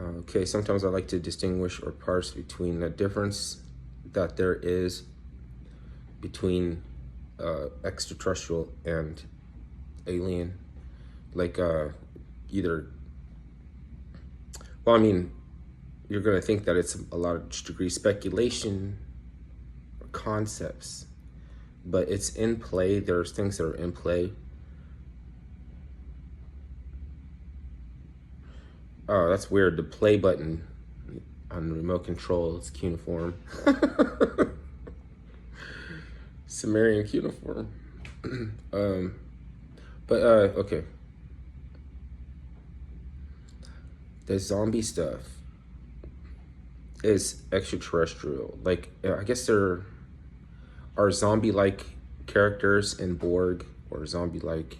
Okay, sometimes I like to distinguish or parse between the difference that there is between extraterrestrial and alien. Like either, well, I mean, you're going to think that it's a lot of degree speculation or concepts, but it's in play. There's things that are in play. Oh, that's weird. The play button on the remote control is cuneiform. Sumerian cuneiform. um, but okay, the zombie stuff is extraterrestrial. Like I guess there are zombie-like characters in Borg, or zombie-like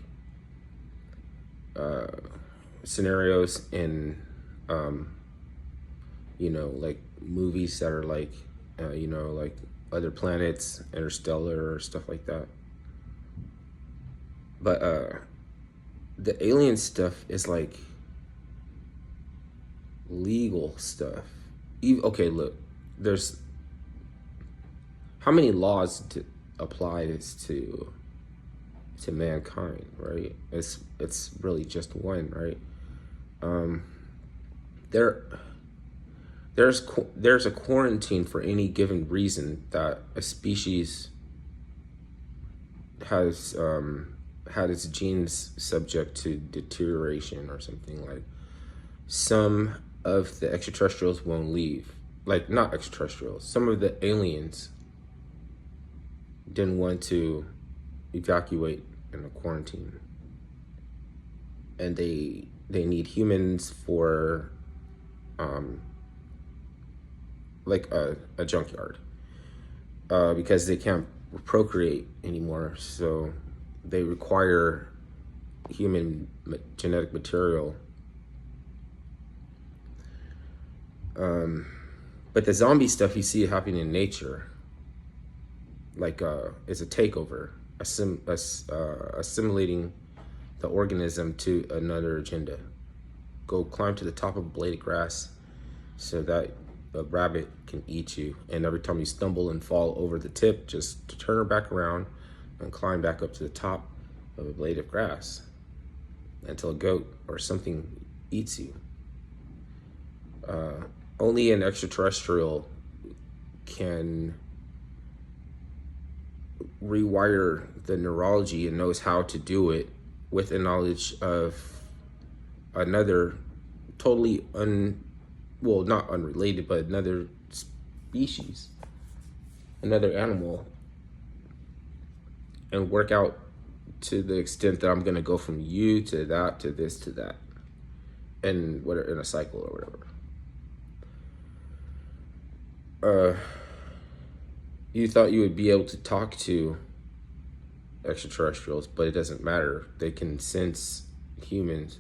uh, scenarios in like movies that are like like Other Planets, Interstellar, or stuff like that. But the alien stuff is like legal stuff. Okay, look, there's how many laws apply this to mankind, right? It's really just one, right? Um, there there's a quarantine for any given reason that a species has had its genes subject to deterioration or something. Like some of the extraterrestrials won't leave. Like not extraterrestrials. Some of the aliens didn't want to evacuate in a quarantine, and they need humans for like a junkyard because they can't procreate anymore, so they require human genetic material. But the zombie stuff, you see it happening in nature. Like it's a takeover, assimilating the organism to another agenda. Go climb to the top of a blade of grass so that a rabbit can eat you. And every time you stumble and fall over the tip, just to turn her back around and climb back up to the top of a blade of grass until a goat or something eats you. Only an extraterrestrial can rewire the neurology and knows how to do it with a knowledge of another totally not unrelated, but another species, another animal, and work out to the extent that I'm gonna go from you to that to this to that, and whatever, in a cycle or whatever. You thought you would be able to talk to extraterrestrials, but it doesn't matter. They can sense humans.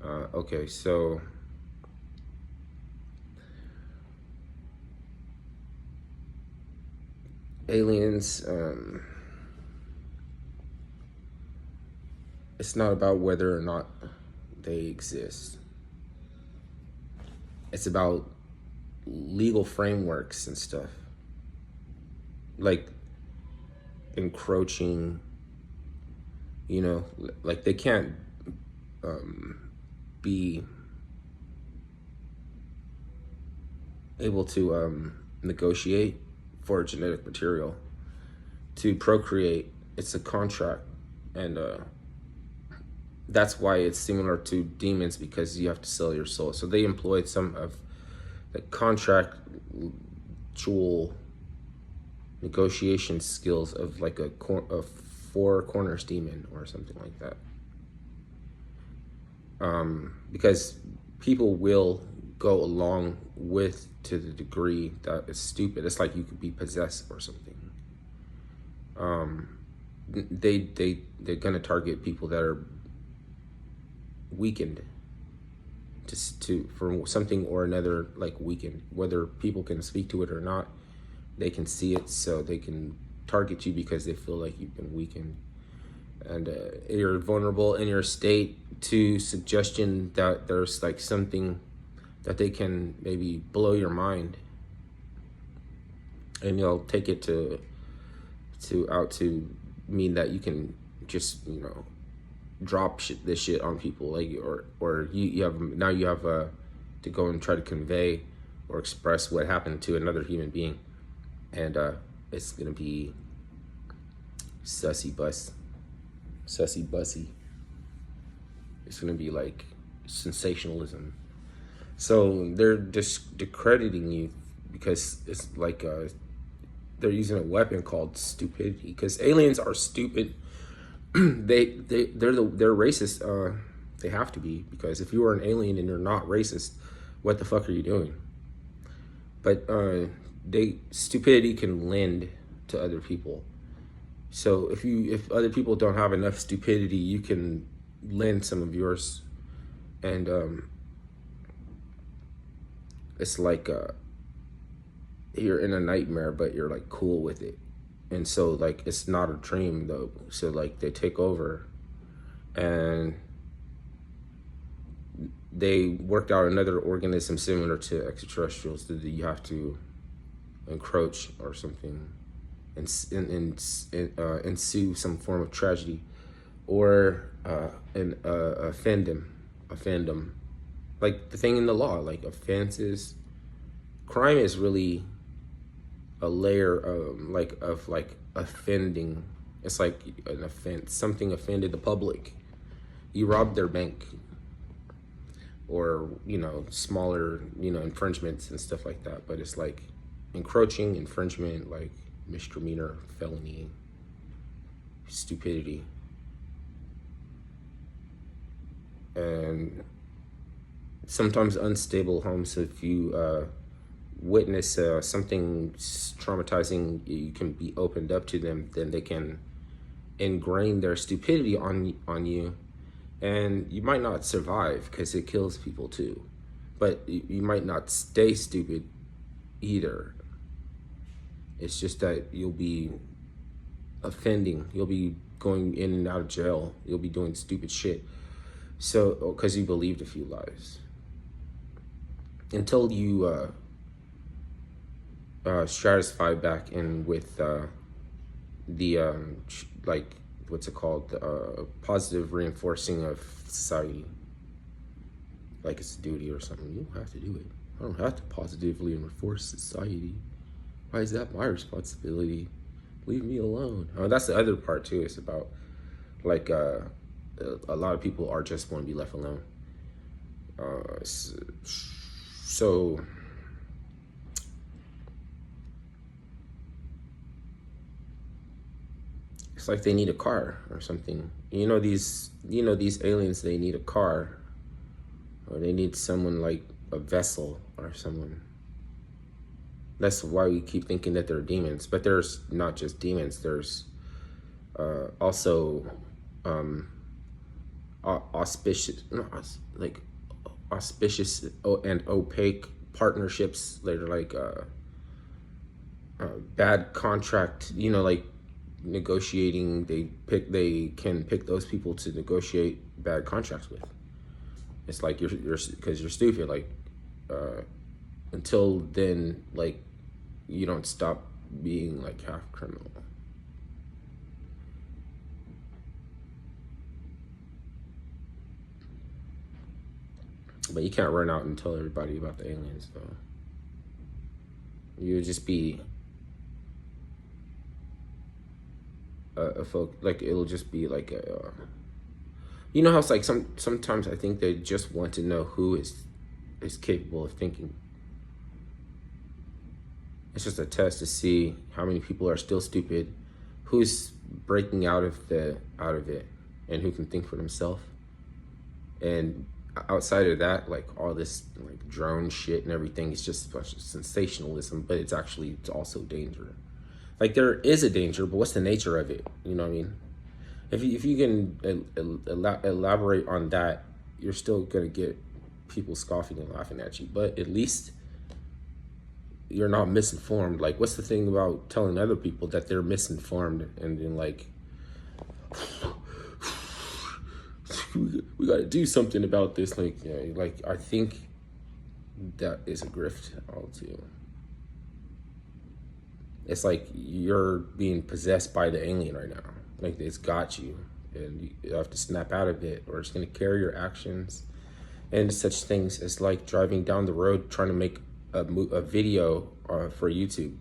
Okay, so aliens, it's not about whether or not they exist. It's about legal frameworks and stuff. Like encroaching, like they can't be able to negotiate for genetic material to procreate. It's a contract, and that's why it's similar to demons, because you have to sell your soul. So they employed some of the contractual negotiation skills of like a four corners demon or something like that. Because people will go along with to the degree that it's stupid. It's like you could be possessed or something. They're gonna target people that are weakened to for something or another, like weakened, whether people can speak to it or not. They can see it, so they can target you because they feel like you've been weakened, and you're vulnerable in your state to suggestion that there's like something that they can maybe blow your mind, and you'll take it to mean that you can just, you know, drop this shit on people, like, or you have now you have to go and try to convey or express what happened to another human being, and it's gonna be sussy bussy. It's gonna be like sensationalism. So they're discrediting you because it's like they're using a weapon called stupidity. Because aliens are stupid. they're racist. They have to be, because if you are an alien and you're not racist, what the fuck are you doing? But stupidity can lend to other people. So if other people don't have enough stupidity, you can lend some of yours, and it's like you're in a nightmare, but you're like cool with it, and so like it's not a dream though. So like they take over, and they worked out another organism similar to extraterrestrials that you have to encroach or something, and ensue some form of tragedy, or a fandom, like the thing in the law, like offenses. Crime is really a layer of offending. It's like an offense. Something offended the public. You robbed their bank, or, you know, smaller, you know, infringements and stuff like that. But it's like encroaching, infringement, like misdemeanor, felony, stupidity. And sometimes unstable homes. So if you witness something traumatizing, you can be opened up to them, then they can ingrain their stupidity on you, and you might not survive because it kills people too, but you might not stay stupid either. It's just that you'll be offending, you'll be going in and out of jail, you'll be doing stupid shit, so because you believed a few lies, until you stratify back in with the like, what's it called, positive reinforcing of society, like it's a duty or something. You don't have to do it. I don't have to positively reinforce society. Why is that my responsibility? Leave me alone. That's the other part too. It's about like a lot of people are just want to be left alone. So it's like they need a car or something. You know these aliens, they need a car, or they need someone like a vessel or someone. That's why we keep thinking that they're demons, but there's not just demons. There's also auspicious and opaque partnerships that are like bad contract. You know, like negotiating. They can pick those people to negotiate bad contracts with. It's like you're because you're stupid. Like until then, like you don't stop being like half criminal. But you can't run out and tell everybody about the aliens, though. You would just be like it'll just be like a. You know how it's like sometimes I think they just want to know who is capable of thinking. It's just a test to see how many people are still stupid, who's breaking out of it, and who can think for themselves. And outside of that, like all this like drone shit and everything is just a bunch of sensationalism, but it's also danger. Like there is a danger, but what's the nature of it? You know what I mean? If you can elaborate on that, you're still gonna get people scoffing and laughing at you. But at least you're not misinformed. Like, what's the thing about telling other people that they're misinformed and then like, we got to do something about this? Like, yeah, like I think That is a grift all too. It's like you're being possessed by the alien right now. Like it's got you, and you have to snap out of it, or it's gonna carry your actions. And such things as like driving down the road trying to make a video for YouTube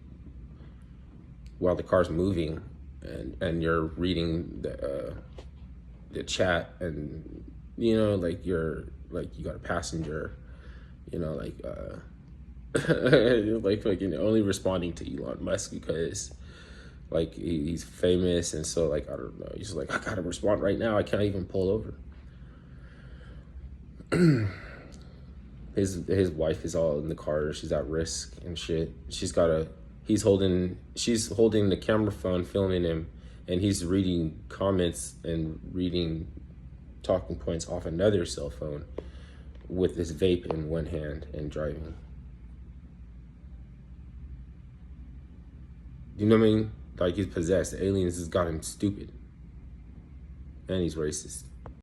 while the car's moving, and you're reading the chat, and you know, like you're like you got a passenger, you know, like like fucking only responding to Elon Musk because like he's famous, and so like I don't know, he's like, I gotta respond right now, I can't even pull over. His wife is all in the car, she's at risk and shit. She's holding the camera phone filming him, and he's reading comments and reading talking points off another cell phone with his vape in one hand and driving. You know what I mean? Like he's possessed. The aliens has got him stupid. And he's racist.